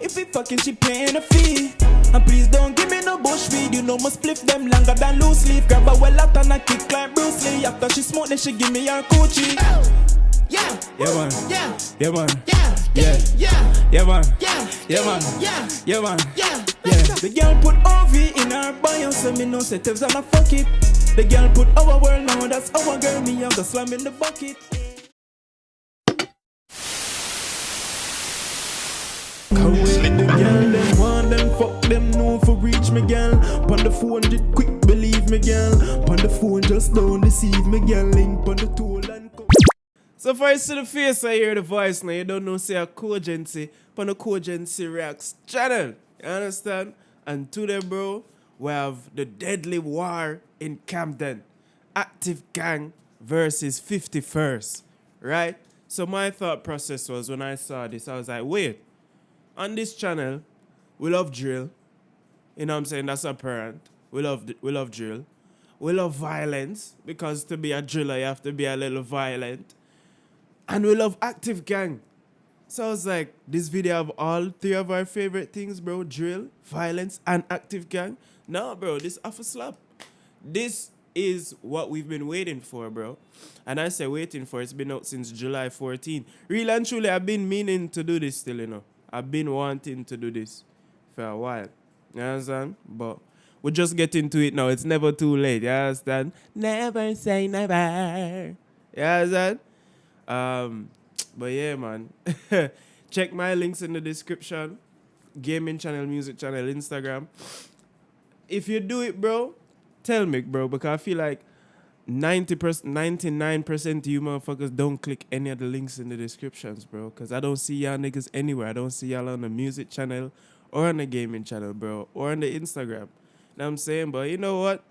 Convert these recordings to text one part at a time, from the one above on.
If we fucking, she paying a fee. And please don't give me no bush weed. You know must split them longer than loose leaf. Grab a well out and I kick like Bruce Lee. After she smoke, then she give me her coochie. Yeah, yeah man, yeah, yeah man, yeah, yeah, yeah, yeah man, yeah man, yeah man, yeah. The girl put OV in her bio, so me no say Tevs and I fuck it. The girl put our world now, that's our girl. Me I'm just slam in the bucket. Slip the girl, them want them, fuck them, no for reach me girl. Pon the phone, did quick believe me girl. Pon the phone, just don't deceive me girl. Link pon the tool and come. So for you see the face, I hear the voice now. You don't know say a Gxng pon the Gxng Reacts channel. You understand? And today, bro, we have the deadly war in Camden. Active Gang versus 51st, right? So my thought process was when I saw this, I was like, wait. On this channel, we love drill. You know what I'm saying? That's apparent. We love drill. We love violence, because to be a driller, you have to be a little violent. And we love Active Gang. So I was like, this video have all three of our favorite things, bro. Drill, violence, and Active Gang. No, bro, this off a slap. This is what we've been waiting for, bro. And I say waiting for, it's been out since July 14. Real and truly, I've been meaning to do this still, you know. I've been wanting to do this for a while. You understand? But we're just getting to it now. It's never too late. You understand? Never say never. You understand? But yeah, man. Check my links in the description. Gaming channel, music channel, Instagram. If you do it, bro, tell me, bro. Because I feel like 99% of you motherfuckers don't click any of the links in the descriptions, bro. Because I don't see y'all niggas anywhere. I don't see y'all on the music channel or on the gaming channel, bro. Or on the Instagram. You know what I'm saying? But you know what?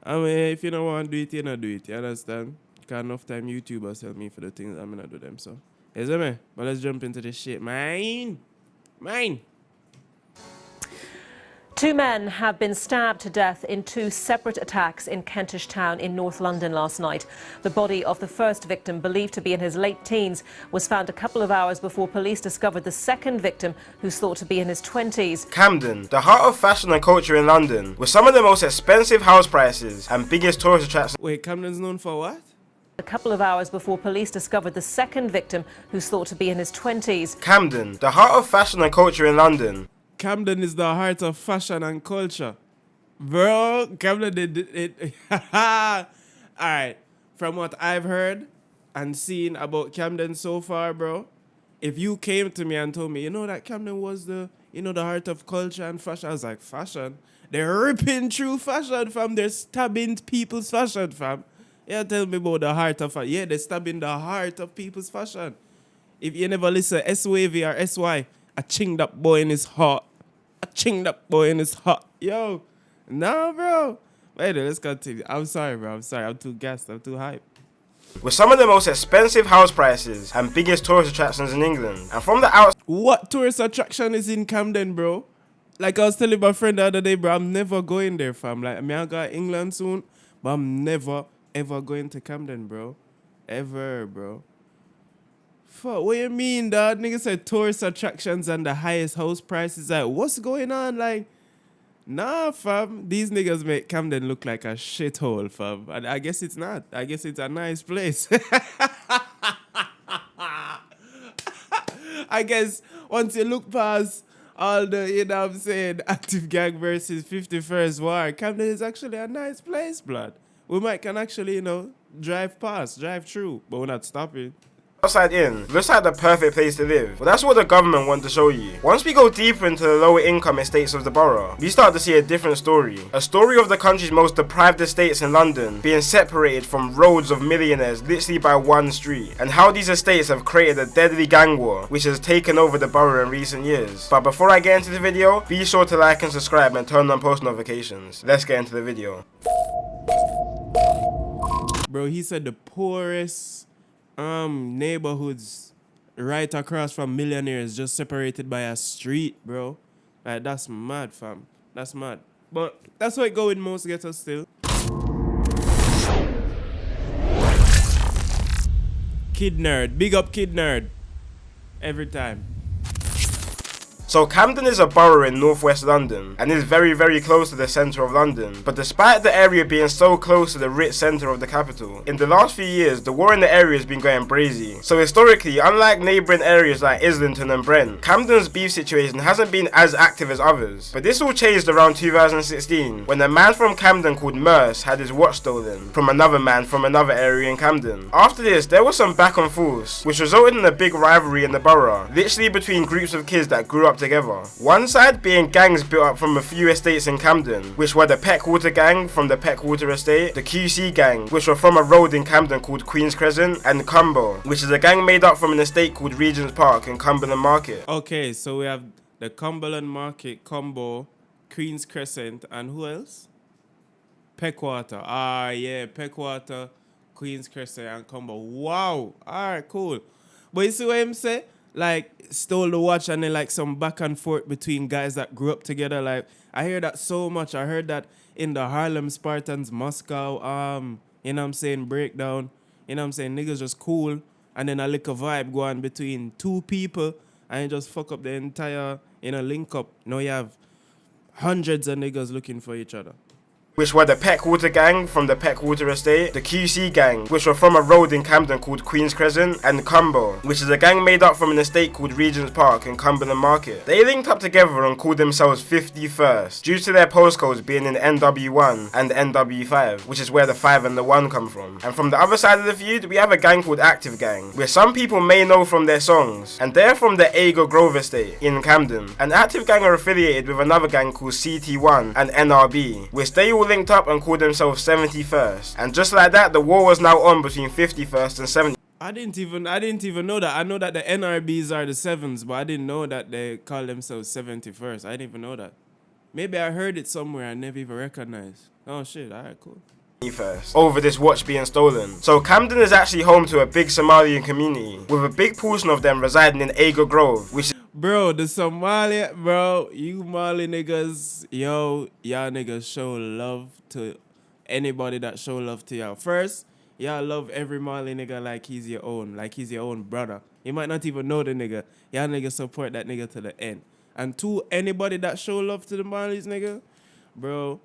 I mean, if you don't want to do it, you don't do it. You understand? Because enough time YouTubers tell me for the things I'm going to do them, so. You see me? But let's jump into this shit, man. Two men have been stabbed to death in two separate attacks in Kentish Town in North London last night. The body of the first victim, believed to be in his late teens, was found a couple of hours before police discovered the second victim, who's thought to be in his 20s. Camden, the heart of fashion and culture in London, with some of the most expensive house prices and biggest tourist attractions. Wait, Camden's known for what? A couple of hours before police discovered the second victim, who's thought to be in his 20s. Camden, the heart of fashion and culture in London. Camden is the heart of fashion and culture. Bro, Camden did it. Alright, from what I've heard and seen about Camden so far, bro, if you came to me and told me, you know that Camden was the heart of culture and fashion, I was like, fashion? They're ripping through fashion, fam. They're stabbing people's fashion, fam. Yeah, tell me about the heart of fashion. Yeah, they're stabbing the heart of people's fashion. If you never listen, S-Wavy or S-Y, a chinged up boy in his heart. A chinged up boy in his heart. Yo. Nah, bro. Wait, let's continue. I'm sorry, bro. I'm sorry. I'm too gassed. I'm too hyped. With some of the most expensive house prices and biggest tourist attractions in England. And from the outside. What tourist attraction is in Camden, bro? Like I was telling my friend the other day, bro, I'm never going there, fam. Like, I mean, I got England soon, but I'm never, ever going to Camden, bro. Ever, bro. Fuck, what you mean, dog? Niggas said tourist attractions and the highest house prices. Like, what's going on? Like, nah, fam. These niggas make Camden look like a shithole, fam. And I guess it's not. I guess it's a nice place. I guess once you look past all the, you know what I'm saying, Active Gang versus 51st War, Camden is actually a nice place, blood. We can actually, you know, drive past, drive through, but we're not stopping. Outside in, looks like the perfect place to live. But that's what the government want to show you. Once we go deeper into the lower income estates of the borough, we start to see a different story. A story of the country's most deprived estates in London being separated from roads of millionaires literally by one street. And how these estates have created a deadly gang war which has taken over the borough in recent years. But before I get into the video, be sure to like and subscribe and turn on post notifications. Let's get into the video. Bro, he said the poorest neighborhoods right across from millionaires just separated by a street, bro. Like, that's mad, fam. That's mad. But that's how it go with most ghettos still. Kid Nerd. Big up Kid Nerd. Every time. So Camden is a borough in northwest London and is very, very close to the centre of London. But despite the area being so close to the rich centre of the capital, in the last few years the war in the area has been going brazy. So historically, unlike neighbouring areas like Islington and Brent, Camden's beef situation hasn't been as active as others. But this all changed around 2016 when a man from Camden called Merce had his watch stolen from another man from another area in Camden. After this, there was some back and forth, which resulted in a big rivalry in the borough, literally between groups of kids that grew up together. One side being gangs built up from a few estates in Camden, which were the Peckwater gang from the Peckwater estate, the QC gang, which were from a road in Camden called Queen's Crescent, and Combo, which is a gang made up from an estate called Regent's Park in Cumberland Market. Okay, so we have the Cumberland Market, Combo, Queen's Crescent, and who else? Peckwater. Ah, yeah, Peckwater, Queen's Crescent, and Combo. Wow. All right, cool. But you see what I'm saying? Like, stole the watch and then, like, some back and forth between guys that grew up together. Like, I hear that so much. I heard that in the Harlem Spartans, Moscow, you know what I'm saying, breakdown. You know what I'm saying? Niggas just cool. And then a little vibe going between two people and you just fuck up the entire, link up. Now you have hundreds of niggas looking for each other. Which were the Peckwater gang from the Peckwater estate, the QC gang, which were from a road in Camden called Queen's Crescent, and Combo, which is a gang made up from an estate called Regent's Park in Cumberland Market. They linked up together and called themselves 51st, due to their postcodes being in NW1 and NW5, which is where the 5 and the 1 come from. And from the other side of the feud, we have a gang called Active Gang, which some people may know from their songs, and they're from the Agar Grove estate in Camden. And Active Gang are affiliated with another gang called CT1 and NRB, which they all linked up and called themselves 71st, and just like that the war was now on between 51st and 70. I didn't even know that. I know that the NRBs are the 7s, but I didn't know that they call themselves 71st. I didn't even know that. Maybe I heard it somewhere I never even recognized. Oh shit, alright, cool. First, over this watch being stolen. So Camden is actually home to a big Somalian community, with a big portion of them residing in Agar Grove, which Bro, the Somalia, bro, you Mali niggas, yo, y'all niggas show love to anybody that show love to y'all. First, y'all love every Mali nigga like he's your own brother. You might not even know the nigga. Y'all niggas support that nigga to the end. And two, anybody that show love to the Malis nigga, bro,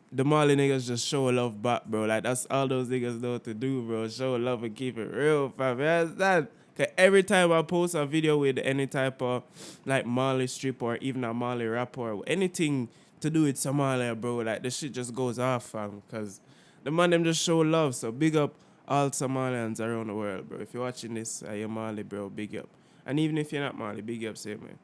the Mali niggas just show love back, bro. Like, that's all those niggas know to do, bro. Show love and keep it real, fam. That's that. Cause every time I post a video with any type of like Mali strip or even a Mali rap or anything to do with Somalia, bro, like the shit just goes off, fam. Cause the man them just show love. So big up all Somalians around the world, bro. If you're watching this, you're Mali, bro, big up. And even if you're not Mali, big up, same man.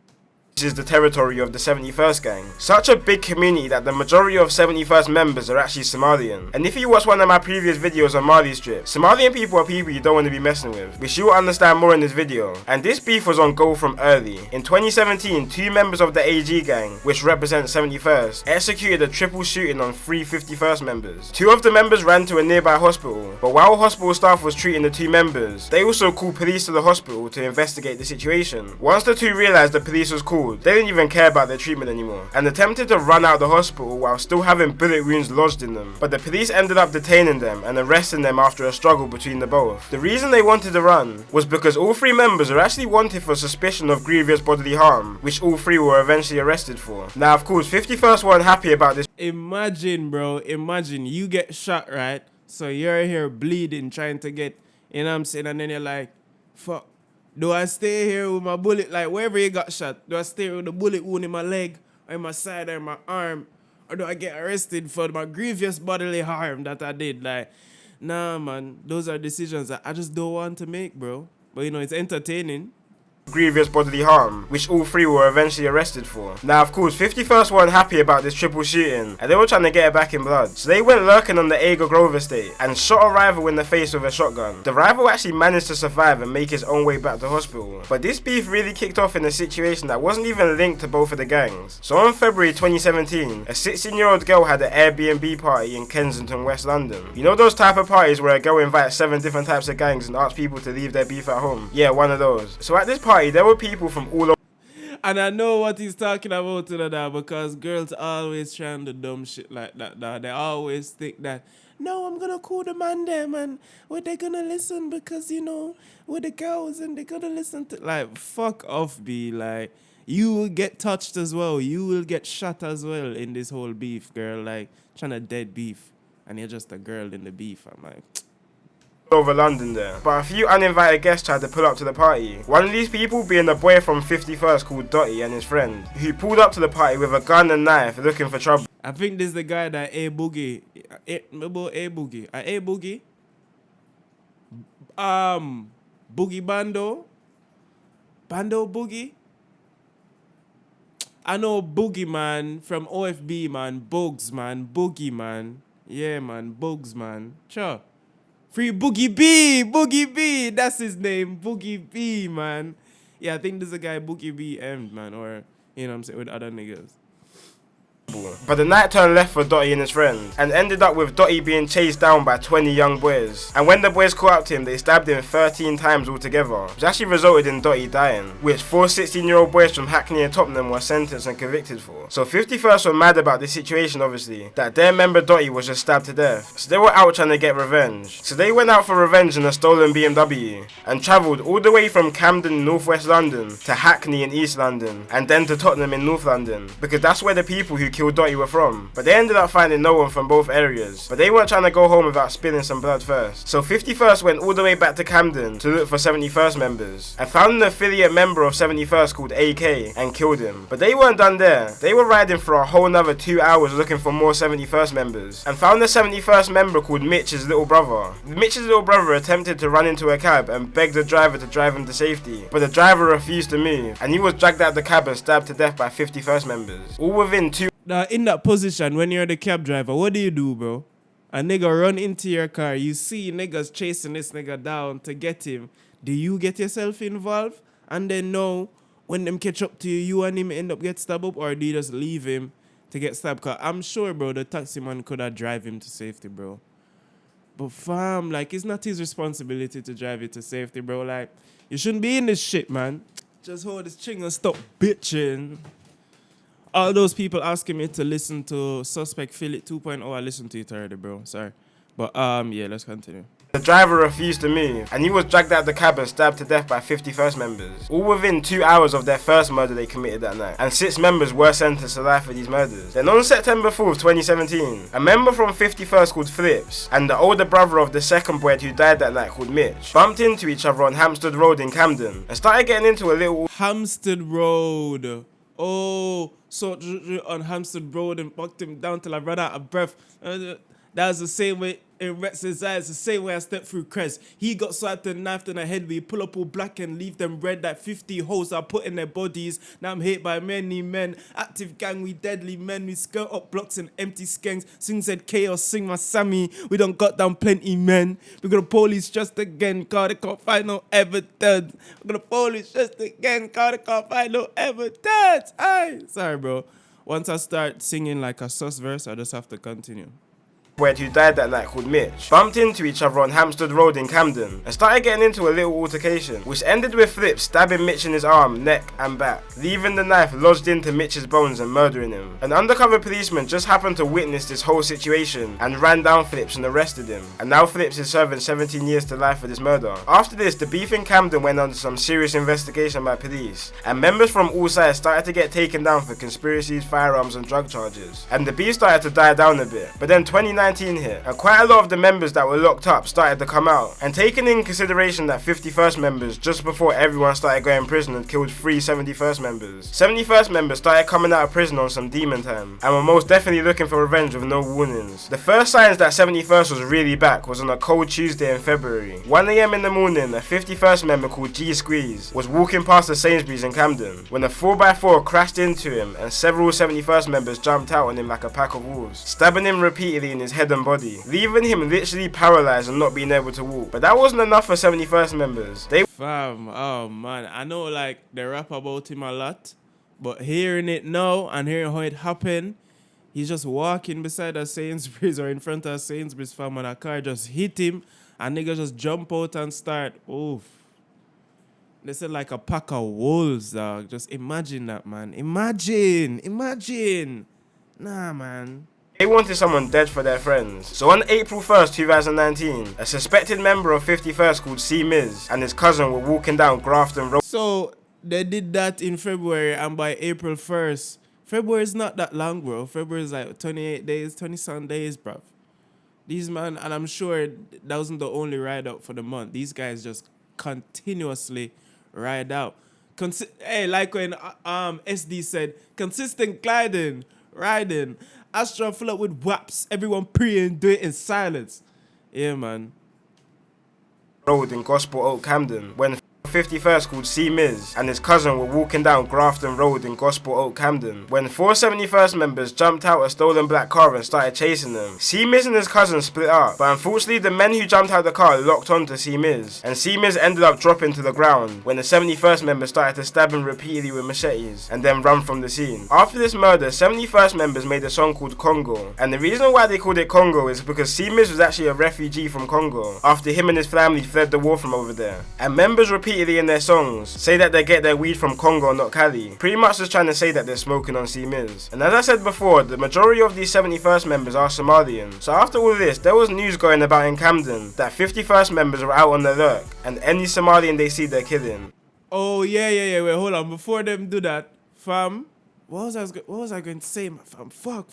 is the territory of the 71st gang. Such a big community that the majority of 71st members are actually Somalian. And if you watch one of my previous videos on Mali Strip, Somalian people are people you don't want to be messing with, which you will understand more in this video. And this beef was on go from early. In 2017, 2 members of the AG gang, which represents 71st, executed a triple shooting on 3 51st members. 2 of the members ran to a nearby hospital, but while hospital staff was treating the 2 members, they also called police to the hospital to investigate the situation. Once the 2 realized the police was called, they didn't even care about their treatment anymore, and attempted to run out the hospital while still having bullet wounds lodged in them. But the police ended up detaining them and arresting them after a struggle between the both. The reason they wanted to run was because all 3 members are actually wanted for suspicion of grievous bodily harm, which all 3 were eventually arrested for. Now, of course, 51st weren't happy about this. Imagine, bro, imagine you get shot, right? So you're here bleeding, trying to get, you know what I'm saying, and then you're like, fuck. Do I stay here with my bullet, like wherever you got shot? Do I stay with the bullet wound in my leg, or in my side, or in my arm? Or do I get arrested for my grievous bodily harm that I did? Like, nah, man, those are decisions that I just don't want to make, bro. But, you know, it's entertaining. Grievous bodily harm, which all 3 were eventually arrested for. Now, of course, 51st weren't happy about this triple shooting, and they were trying to get it back in blood. So they went lurking on the Agar Grove estate and shot a rival in the face with a shotgun. The rival actually managed to survive and make his own way back to hospital. But this beef really kicked off in a situation that wasn't even linked to both of the gangs. So on February 2017, a 16-year-old girl had an Airbnb party in Kensington, West London. You know those type of parties where a girl invites 7 different types of gangs and asks people to leave their beef at home? Yeah, one of those. So at this party, there were people from all over. And I know what he's talking about to that, because girls always trying to dumb shit like that. They always think that, no, I'm gonna call the man them and what they gonna listen because, you know, with the girls and they gonna listen to, like, fuck off, be like, you will get touched as well. You will get shot as well in this whole beef, girl. Like, trying to dead beef. And you're just a girl in the beef. I'm like... over London there. But a few uninvited guests tried to pull up to the party. One of these people being the boy from 51st called Dottie and his friend, who pulled up to the party with a gun and knife looking for trouble. I think this is the guy that A-Boogie. A-Boogie. A-Boogie. Boogie Bando. Bando Boogie. I know Boogie, man, from OFB, man. Bugs, man. Boogie, man. Yeah, man. Bugs, man. Sure. Free Boogie B. Boogie B. That's his name. Boogie B, man. Yeah, I think there's a guy Boogie B M, man. Or, you know what I'm saying, with other niggas. But the night turned left for Dottie and his friend, and ended up with Dottie being chased down by 20 young boys. And when the boys caught up to him, they stabbed him 13 times altogether, which actually resulted in Dottie dying, which 4 16-year-old boys from Hackney and Tottenham were sentenced and convicted for. So 51st were mad about this situation, obviously, that their member Dottie was just stabbed to death. So they were out trying to get revenge. So they went out for revenge in a stolen BMW, and travelled all the way from Camden in northwest London, to Hackney in East London, and then to Tottenham in North London, because that's where the people who killed Dottie were from. But they ended up finding no one from both areas. But they weren't trying to go home without spilling some blood first. So 51st went all the way back to Camden to look for 71st members, and found an affiliate member of 71st called AK and killed him. But they weren't done there. They were riding for a whole nother 2 hours looking for more 71st members, and found the 71st member called Mitch's little brother. Mitch's little brother attempted to run into a cab and begged the driver to drive him to safety, but the driver refused to move, and he was dragged out the cab and stabbed to death by 51st members, all within 2. Now, in that position, when you're the cab driver, what do, bro? A nigga run into your car. You see niggas chasing this nigga down to get him. Do you get yourself involved? And then know when them catch up to you, you and him end up get stabbed up? Or do you just leave him to get stabbed? Because I'm sure, bro, the taxi man could have drive him to safety, bro. But fam, like, it's not his responsibility to drive you to safety, bro. Like, you shouldn't be in this shit, man. Just hold this ching and stop bitching. All those people asking me to listen to Suspect Philip 2.0, I listened to it already, bro. Sorry. But, yeah, let's continue. The driver refused to move, and he was dragged out the cab and stabbed to death by 51st members, all within 2 hours of their first murder they committed that night. And 6 members were sentenced to life for these murders. Then on September 4th, 2017, a member from 51st called Flips, and the older brother of the second boy who died that night called Mitch, bumped into each other on Hampstead Road in Camden, and started getting into a little... Hampstead Road. Oh, so on Hampstead Road and bucked him down till I ran out of breath. That was the same way in Rex's eyes, the same way I stepped through Crest. He got swiped and knifed in the head. We pull up all black and leave them red. That 50 hoes are put in their bodies. Now I'm hate by many men. Active gang, we deadly men. We skirt up blocks and empty skanks. Sing said chaos, sing my Sammy. We done got down plenty men. We got the police just again, cause they can't find no evidence. We got the police just again, cause they can't find no evidence. Aye. Sorry, bro. Once I start singing like a sus verse, I just have to continue. Who died that night called Mitch, bumped into each other on Hampstead Road in Camden, and started getting into a little altercation, which ended with Flips stabbing Mitch in his arm, neck and back, leaving the knife lodged into Mitch's bones and murdering him. An undercover policeman just happened to witness this whole situation and ran down Flips and arrested him, and now Flips is serving 17 years to life for this murder. After this, the beef in Camden went under some serious investigation by police, and members from all sides started to get taken down for conspiracies, firearms and drug charges, and the beef started to die down a bit. But then 2019 hit, and quite a lot of the members that were locked up started to come out, and taking in consideration that 51st members just before everyone started going to prison had killed 3 71st members. 71st members started coming out of prison on some demon time, and were most definitely looking for revenge with no warnings. The first signs that 71st was really back was on a cold Tuesday in February. 1 AM in the morning, a 51st member called Gxng was walking past the Sainsbury's in Camden, when a 4x4 crashed into him, and several 71st members jumped out on him like a pack of wolves, stabbing him repeatedly in his head and body, leaving him literally paralyzed and not being able to walk. But that wasn't enough for 71st members. Fam, oh man, I know like they rap about him a lot, but hearing it now and hearing how it happened, he's just walking beside a Sainsbury's or in front of a Sainsbury's, fam, and a car just hit him and niggas just jump out and start, oof. They said like a pack of wolves, dog. Just imagine that, man. Imagine. Nah, man. They wanted someone dead for their friends. So on April 1st, 2019, a suspected member of 51st called C. Miz and his cousin were walking down Grafton Road. So They did that in February, and by April 1st, February is not that long, bro. February is like 28 days, 20-some days, bro. These man, and I'm sure that wasn't the only ride out for the month. These guys just continuously ride out. Hey, like when SD said, consistent gliding, riding, Astra full up with waps, everyone pray and do it in silence. Yeah, man. Road in Gospel Oak, Camden, when 51st called C Miz and his cousin were walking down Grafton Road in Gospel Oak, Camden, when 471st members jumped out a stolen black car and started chasing them. C Miz and his cousin split up, but unfortunately the men who jumped out the car locked onto C Miz, and C Miz ended up dropping to the ground when the 71st members started to stab him repeatedly with machetes and then run from the scene. After this murder, 71st members made a song called Congo, and the reason why they called it Congo is because C Miz was actually a refugee from Congo after him and his family fled the war from over there, and members repeatedly in their songs say that they get their weed from Congo, not Cali, pretty much just trying to say that they're smoking on C Miz. And as I said before, the majority of these 71st members are Somalian, so after all this, there was news going about in Camden that 51st members were out on the lurk, and any Somalian they see they're killing. Oh, yeah, wait, hold on, before them do that, fam, what was I going to say, my fam? Fuck,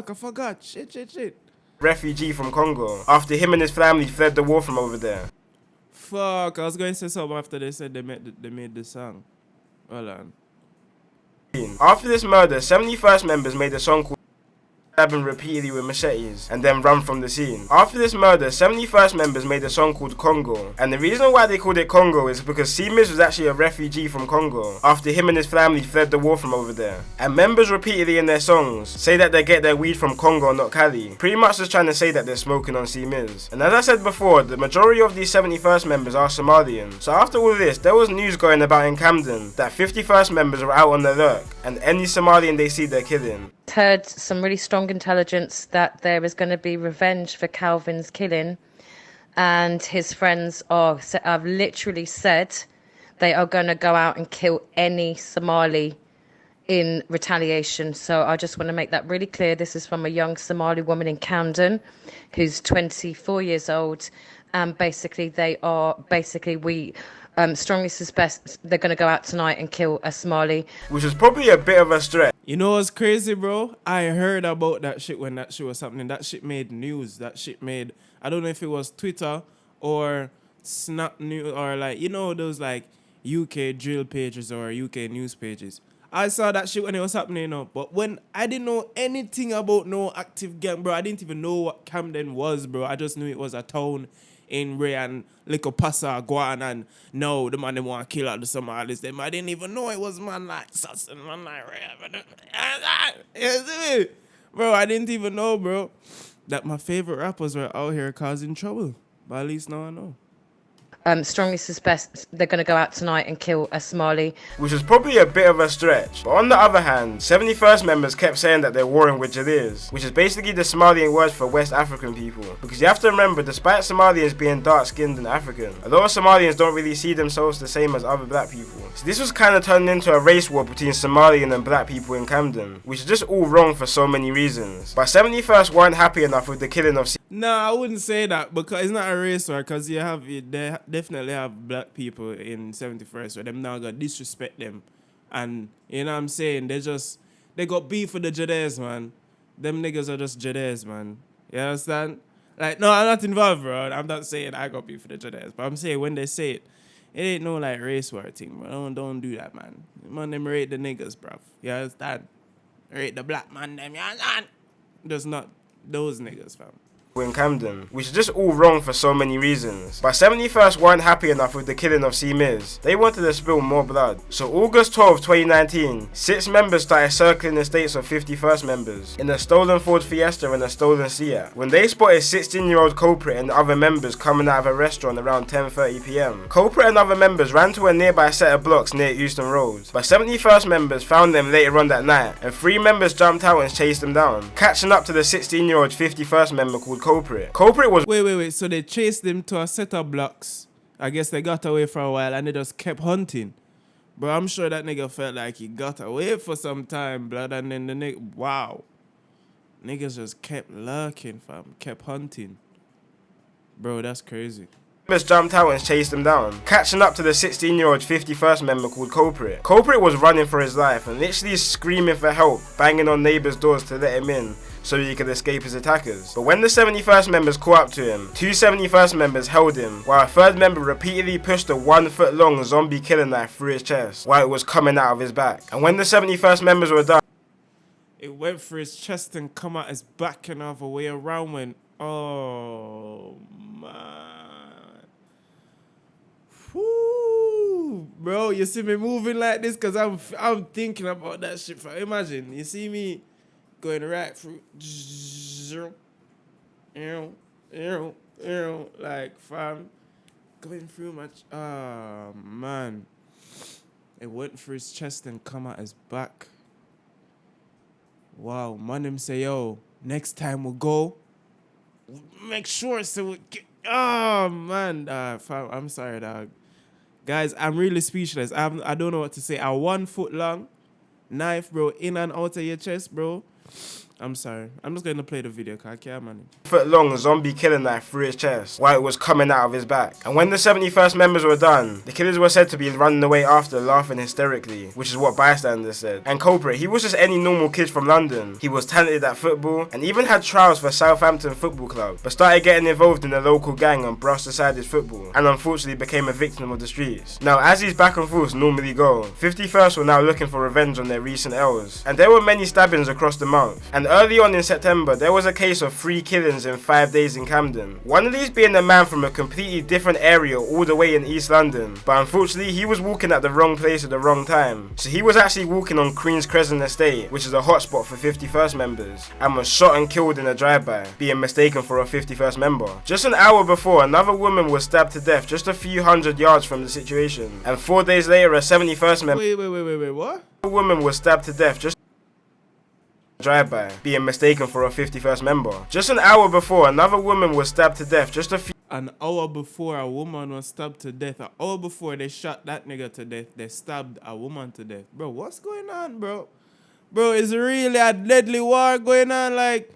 I forgot, shit. Refugee from Congo, after him and his family fled the war from over there. Fuck, I was going to say something after they said they made the song. Hold on. After this murder, 71st members made a song called stab him repeatedly with machetes and then run from the scene. After this murder, 71st members made a song called Congo, and the reason why they called it Congo is because C Miz was actually a refugee from Congo after him and his family fled the war from over there, and members repeatedly in their songs say that they get their weed from Congo, not Cali, pretty much just trying to say that they're smoking on C Miz. And as I said before, the majority of these 71st members are Somalian, so after all this, there was news going about in Camden that 51st members were out on the lurk, and any Somalian they see they're killing. Heard some really strong intelligence that there is going to be revenge for Calvin's killing, and his friends have literally said they are going to go out and kill any Somali in retaliation. So I just want to make that really clear. This is from a young Somali woman in Camden who's 24 years old, and we strongly suspect they're going to go out tonight and kill a Somali. Which is probably a bit of a stretch. You know what's crazy, bro? I heard about that shit when that shit was happening. That shit made news. That shit made, I don't know if it was Twitter or Snap News or like, you know, those like UK drill pages or UK news pages. I saw that shit when it was happening, you know. But when I didn't know anything about no active gang, bro, I didn't even know what Camden was, bro. I just knew it was a town in Ray and Little Passa, Guan, and no, the man they want to kill all the Somalis. Them I didn't even know it was man like Sus and man like Ray. Bro, I didn't even know, bro, that my favorite rappers were out here causing trouble. But at least now I know. Strongly suspect they're going to go out tonight and kill a Somali. Which is probably a bit of a stretch. But on the other hand, 71st members kept saying that they're warring with Jadirs, which is basically the Somalian word for West African people. Because you have to remember, despite Somalians being dark-skinned and African, a lot of Somalians don't really see themselves the same as other black people. So this was kind of turning into a race war between Somalian and black people in Camden, which is just all wrong for so many reasons. But 71st weren't happy enough with the killing of Nah, I wouldn't say that, because it's not a race war, because they definitely have black people in 71st, so them now gonna disrespect them. And, you know what I'm saying, they got beef with the Jadirs, man. Them niggas are just Jadirs, man. You understand? Like, no, I'm not involved, bro. I'm not saying I got beef with the Jadirs, but I'm saying when they say it, it ain't no, like, race war thing, bro. Don't do that, man. Man, them rate the niggas, bro. You understand? Rate the black man, them, you understand? Just not those niggas, fam. in Camden, which is just all wrong for so many reasons. But 71st weren't happy enough with the killing of C Miz. They wanted to spill more blood. So August 12, 2019, 6 members started circling the estates of 51st members in a stolen Ford Fiesta and a stolen Seat. When they spotted 16-year-old culprit and other members coming out of a restaurant around 10:30 PM, culprit and other members ran to a nearby set of blocks near Euston Road. But 71st members found them later on that night, and 3 members jumped out and chased them down, catching up to the 16-year-old 51st member called Culprit. Culprit was wait. So they chased them to a set of blocks. I guess they got away for a while and they just kept hunting. Bro, I'm sure that nigga felt like he got away for some time, blood. And then the nigga, wow. Niggas just kept lurking, fam. Kept hunting. Bro, that's crazy. Members jumped out and chased him down, catching up to the 16-year-old 51st member called Culprit. Culprit was running for his life and literally screaming for help, banging on neighbours' doors to let him in so he could escape his attackers. But when the 71st members caught up to him, two 71st members held him, while a third member repeatedly pushed a 1-foot-long zombie killing knife through his chest while it was coming out of his back. And when the 71st members were done, it went through his chest and come out his back and other way around when, oh man. Whoo, bro, you see me moving like this because I'm thinking about that shit. Imagine, you see me going right through, like fam, going through much. Oh man, it went through his chest and come out his back. Wow, man, him say, yo, next time we'll go, make sure so we get. Oh man, fam, I'm sorry, dog. Guys, I'm really speechless. I don't know what to say. A 1 foot long knife, bro, in and out of your chest, bro. I'm sorry. I'm just going to play the video, because I can't manage. Foot-long zombie killing knife through his chest while it was coming out of his back. And when the 71st members were done, the killers were said to be running away after, laughing hysterically, which is what bystanders said. And Culprit, he was just any normal kid from London. He was talented at football and even had trials for Southampton Football Club, but started getting involved in a local gang and brushed aside his football, and unfortunately became a victim of the streets. Now, as these back and forths normally go, 51st were now looking for revenge on their recent L's, and there were many stabbings across the month. And early on in September, there was a case of 3 killings in 5 days in Camden. One of these being a man from a completely different area all the way in East London, but unfortunately he was walking at the wrong place at the wrong time. So he was actually walking on Queen's Crescent Estate, which is a hotspot for 51st members, and was shot and killed in a drive-by, being mistaken for a 51st member. Just an hour before, another woman was stabbed to death just a few hundred yards from the situation, and 4 days later a 71st member What? a woman was stabbed to death just drive-by, being mistaken for a 51st member. Just an hour before, another woman was stabbed to death just a few An hour before a woman was stabbed to death, an hour before they shot that nigga to death, they stabbed a woman to death. Bro, what's going on, bro? Bro, is really a deadly war going on, like,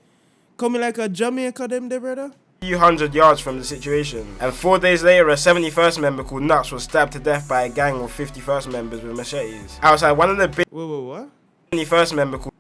coming like a Jamaica them there, brother? few hundred yards from the situation. And 4 days later, a 71st member called Nuts was stabbed to death by a gang of 51st members with machetes. Outside one of the big What? 71st member called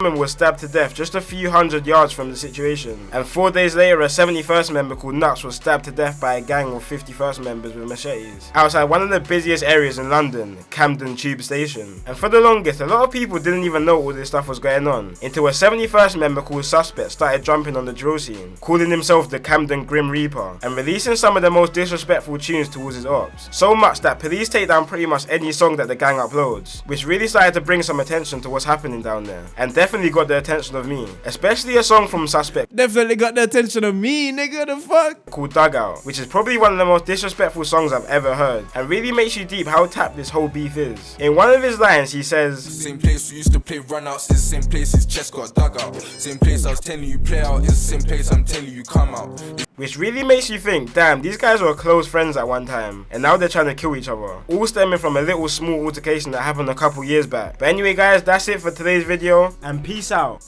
woman was stabbed to death just a few hundred yards from the situation. And 4 days later, a 71st member called Nuts was stabbed to death by a gang of 51st members with machetes outside one of the busiest areas in London, Camden Tube Station. And for the longest, a lot of people didn't even know all this stuff was going on until a 71st member called Suspect started jumping on the drill scene, calling himself the Camden Grim Reaper and releasing some of the most disrespectful tunes towards his ops. So much that police take down pretty much any song that the gang uploads, which really started to bring some attention to what's happening down there. And definitely got the attention of me, especially a song from Suspect Definitely got the attention of me, nigga, the fuck? called Dugout, which is probably one of the most disrespectful songs I've ever heard, and really makes you deep how tapped this whole beef is. In one of his lines he says, same place we used to play runouts, is the same place his chest got dug out. Same place I was telling you play out, is the same place I'm telling you come out. which really makes you think, damn, these guys were close friends at one time, and now they're trying to kill each other, all stemming from a little small altercation that happened a couple years back. But anyway guys, that's it for today's video, and peace out.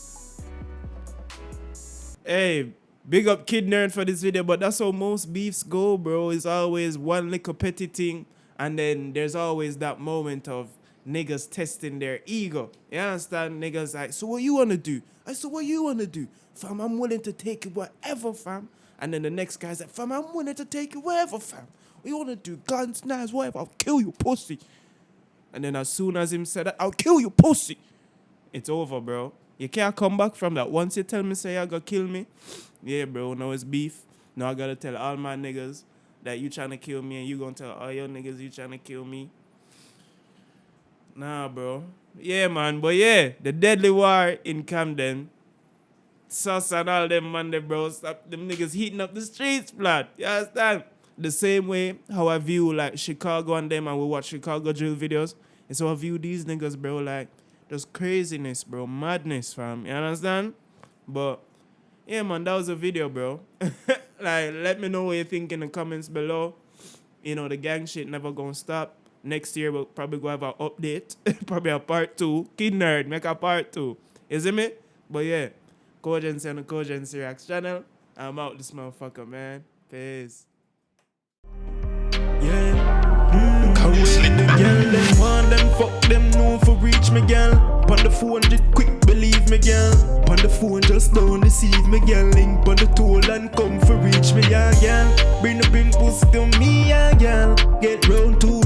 Hey, big up Kid Nerd for this video, but that's how most beefs go, bro. It's always one little petty thing, and then there's always that moment of niggas testing their ego. You understand? Niggas like, so what you wanna do? I said, what you wanna do? Fam, I'm willing to take it whatever, fam. And then the next guy's like, fam, I'm willing to take it wherever, fam. What you wanna do? Guns, knives, whatever. I'll kill you, pussy. And then as soon as him said that, I'll kill you, pussy. It's over, bro. You can't come back from that. Once you tell me, say, you're gonna kill me, yeah, bro, now it's beef. Now I gotta tell all my niggas that you trying to kill me, and you gonna tell all your niggas you trying to kill me. Nah, bro. Yeah, man, but yeah, the deadly war in Camden. Sus and all them, man, bro. Stop them niggas heating up the streets, blood. You understand? The same way how I view, like, Chicago and them, and we watch Chicago drill videos. And so I view these niggas, bro, like, just craziness, bro. Madness, fam. You understand? But, yeah, man, that was a video, bro. Like, let me know what you think in the comments below. You know, the gang shit never gonna stop. Next year, we'll probably go have an update. Probably a part 2. Kid Nerd, make a part 2. You see me? But, yeah, Gxng on the Gxng Reacts channel. I'm out this motherfucker, man. Peace. them know for reach me, girl. On the phone, just quick, believe me, girl. On the phone, just don't deceive me, girl. Link on the toll and come for reach me, yeah, girl. Bring the pussy to me, yeah, girl. Get round to